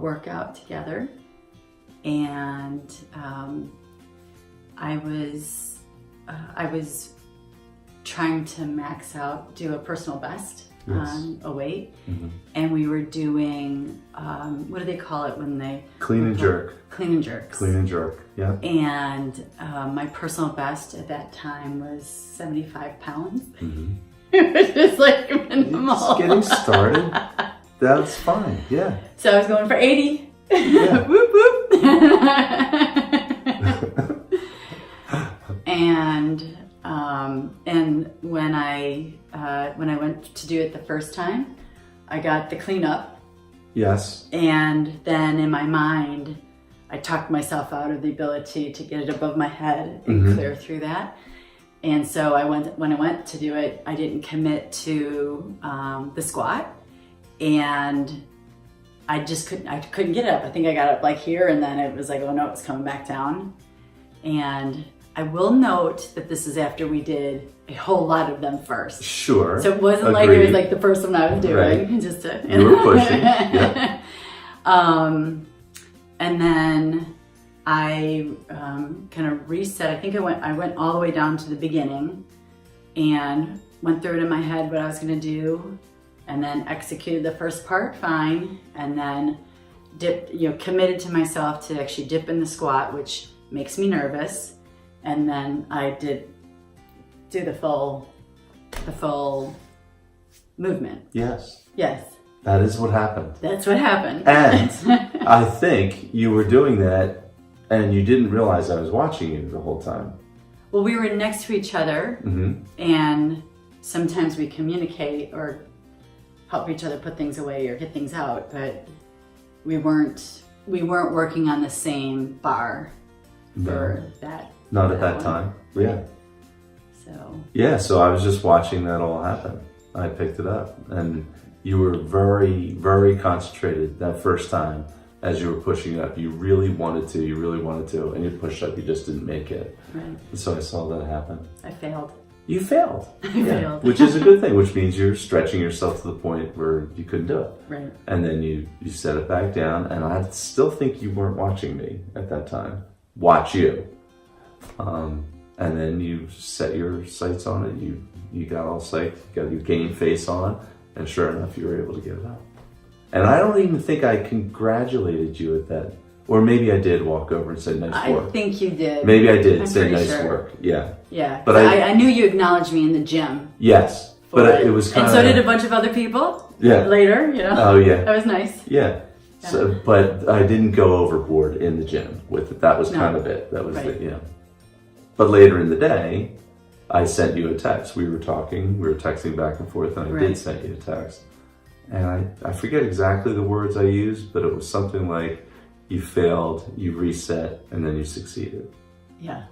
workout together, and I was trying to max out, do a personal best on a weight, and we were doing what do they call it when they Clean and jerk. Clean and jerks. Clean and jerk. Yeah. And my personal best at that time was 75 pounds. Which is like minimal. Just getting started. That's fine. Yeah. So I was going for 80. Yeah. Whoop whoop. And when I went to do it the first time, I got the cleanup. Yes. And then in my mind, I talked myself out of the ability to get it above my head and clear through that. And so when I went to do it, I didn't commit to the squat, and I couldn't get it up. I think I got up like here, and then it was like, oh no, it's coming back down. And I will note that this is after we did a whole lot of them first. Sure. So it wasn't like it was like the first one I was doing. Right. Just to, you were pushing. Yeah. And then I kind of reset. I think I went all the way down to the beginning and went through it in my head what I was going to do, and then executed the first part fine, and then committed to myself to actually dip in the squat, which makes me nervous. And then I did do the full movement. Yes. Yes. That is what happened. That's what happened. And I think you were doing that and you didn't realize I was watching you the whole time. Well, we were next to each other, and sometimes we communicate or help each other put things away or get things out, but we weren't working on the same bar for that. Not at that time. Yeah. So I was just watching that all happen. I picked it up, and you were very, very concentrated that first time as you were pushing up. You really wanted to, and you pushed up, you just didn't make it. Right. And so I saw that happen. I failed. You failed. I failed. Which is a good thing, which means you're stretching yourself to the point where you couldn't do it. Right. And then you set it back down, and I still think you weren't watching me at that time. Watch you. And then you set your sights on it, you got all psyched, you got your game face on, and sure enough, you were able to get it up. And I don't even think I congratulated you at that. Or maybe I did walk over and say, nice work. I think you did. Maybe I did I'm say nice sure. work, yeah. Yeah, but I knew you acknowledged me in the gym. Yes, but it was kind of... And so did a bunch of other people. Yeah. Later, you know. Oh yeah. That was nice. Yeah. So, but I didn't go overboard in the gym with it. That was kind of it. That was right. the, But later in the day, I sent you a text. We were talking, we were texting back and forth, and I did send you a text. And I forget exactly the words I used, but it was something like, you failed, you reset, and then you succeeded. Yeah.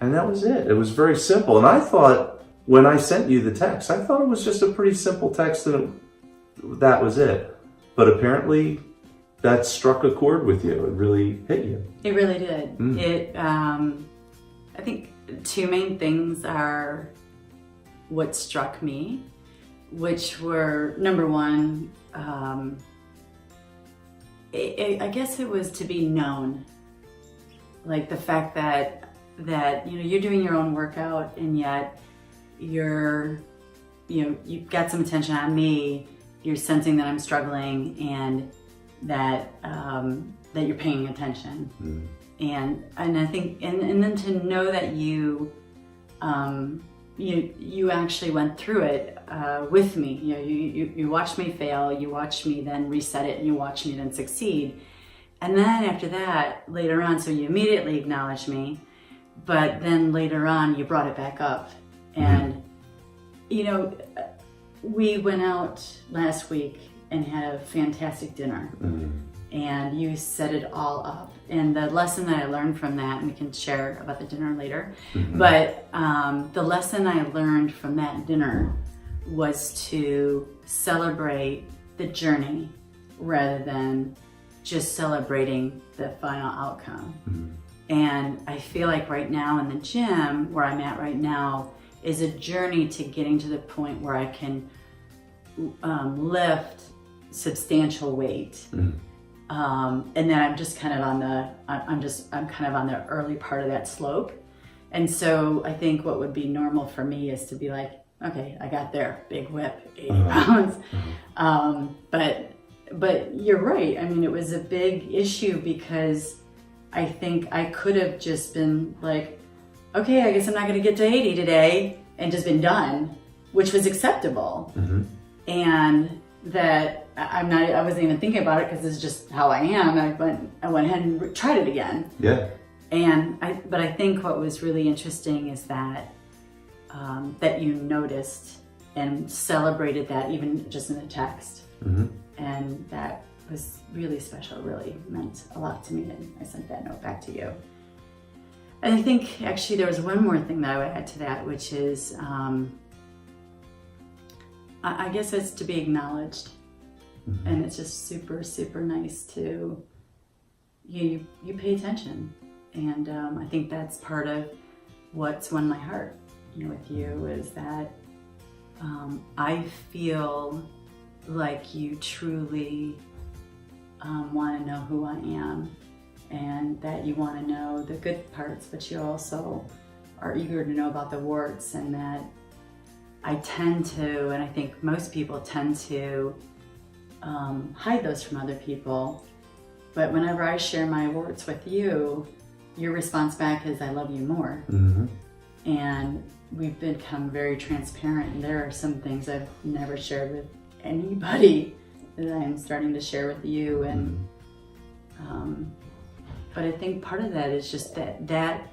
And that was it. It was very simple. And I thought, when I sent you the text, I thought it was just a pretty simple text, and that was it. But apparently, that struck a chord with you. It really hit you. It really did. It, I think two main things are what struck me, which were, number one, I guess it was to be known. Like the fact that you're doing your own workout, and yet you've got some attention on me. You're sensing that I'm struggling, and that that you're paying attention. And I think, and then to know that you actually went through it with me. You watched me fail, you watched me then reset it, and you watched me then succeed. And then after that, later on, so you immediately acknowledged me, but then later on you brought it back up. And we went out last week and had a fantastic dinner. And you set it all up. And the lesson that I learned from that, and we can share about the dinner later, but the lesson I learned from that dinner was to celebrate the journey rather than just celebrating the final outcome. And I feel like right now in the gym, where I'm at right now, is a journey to getting to the point where I can lift substantial weight. And then I'm just kind of on the early part of that slope. And so I think what would be normal for me is to be like, okay, I got there, big whip, 80 pounds. But you're right. I mean, it was a big issue because I think I could have just been like, okay, I guess I'm not going to get to 80 today, and just been done, which was acceptable. And that I wasn't even thinking about it because this is just how I am. I went ahead and tried it again. Yeah. But I think what was really interesting is that that you noticed and celebrated that even just in the text. And that was really special, really meant a lot to me, and I sent that note back to you. And I think actually there was one more thing that I would add to that, which is I guess it's to be acknowledged. And it's just super, super nice to you pay attention. And I think that's part of what's won my heart, with you, is that I feel like you truly want to know who I am, and that you want to know the good parts, but you also are eager to know about the warts, and that I tend to, and I think most people tend to hide those from other people. But whenever I share my warts with you, your response back is, I love you more. And we've become very transparent, and there are some things I've never shared with anybody that I'm starting to share with you. And but I think part of that is just that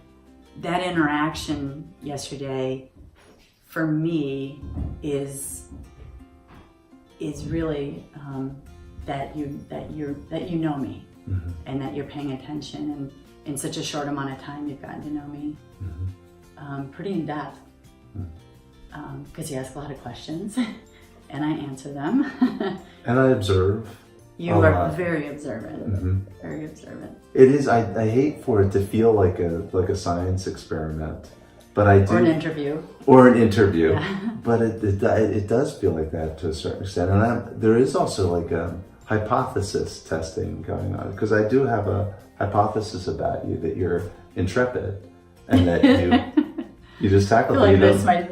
interaction yesterday for me is really that you know me, and that you're paying attention, and in such a short amount of time you've gotten to know me pretty in depth, because you ask a lot of questions and I answer them. And I observe. You are very observant. Very observant. It is. I hate for it to feel like a science experiment, but I do. Or an interview. Yeah. But it does feel like that to a certain extent, and there is also like a hypothesis testing going on, because I do have a hypothesis about you, that you're intrepid, and that you just tackle things. I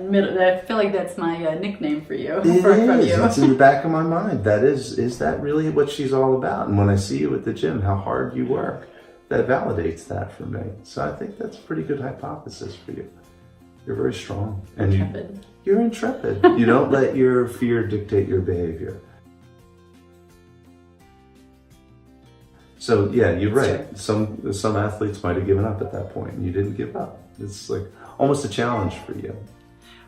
feel like that's my nickname for you. It from is. you. It's in the back of my mind. Is that really what she's all about? And when I see you at the gym, how hard you work, that validates that for me. So I think that's a pretty good hypothesis for you. You're very strong. And intrepid. You're intrepid. You don't let your fear dictate your behavior. So yeah, you're right. Sure. Some athletes might have given up at that point, and you didn't give up. It's like almost a challenge for you.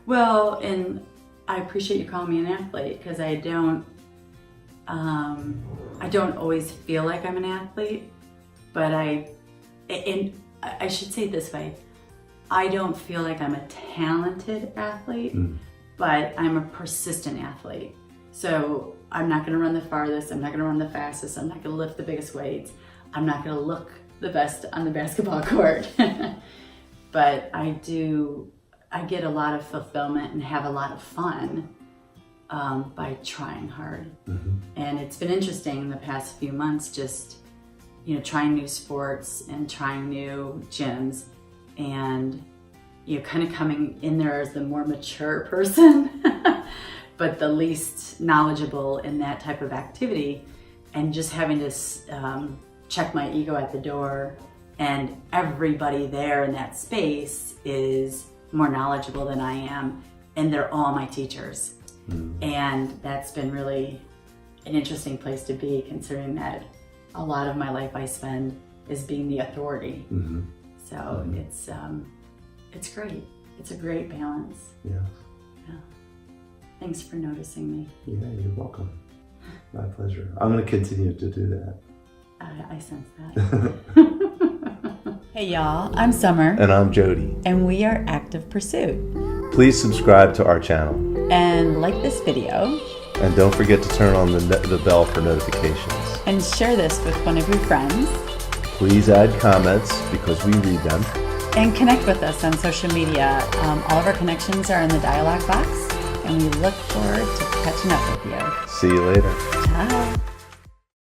Well, and I appreciate you calling me an athlete, because I don't always feel like I'm an athlete, but I should say it this way. I don't feel like I'm a talented athlete, but I'm a persistent athlete. So I'm not going to run the farthest, I'm not going to run the fastest, I'm not going to lift the biggest weights, I'm not going to look the best on the basketball court. But I get a lot of fulfillment and have a lot of fun by trying hard. And it's been interesting in the past few months, just trying new sports and trying new gyms, and kind of coming in there as the more mature person, but the least knowledgeable in that type of activity, and just having to check my ego at the door, and everybody there in that space is more knowledgeable than I am, and they're all my teachers. And that's been really an interesting place to be, considering that a lot of my life I spend is being the authority. So it's great. It's a great balance. Yeah. Thanks for noticing me. Yeah, you're welcome. My pleasure. I'm going to continue to do that. I sense that. Hey y'all, I'm Summer. And I'm Jody. And we are Active Pursuit. Please subscribe to our channel. And like this video. And don't forget to turn on the bell for notifications. And share this with one of your friends. Please add comments, because we read them. And connect with us on social media. All of our connections are in the dialogue box. and we look forward to catching up with you. See you later. Ciao.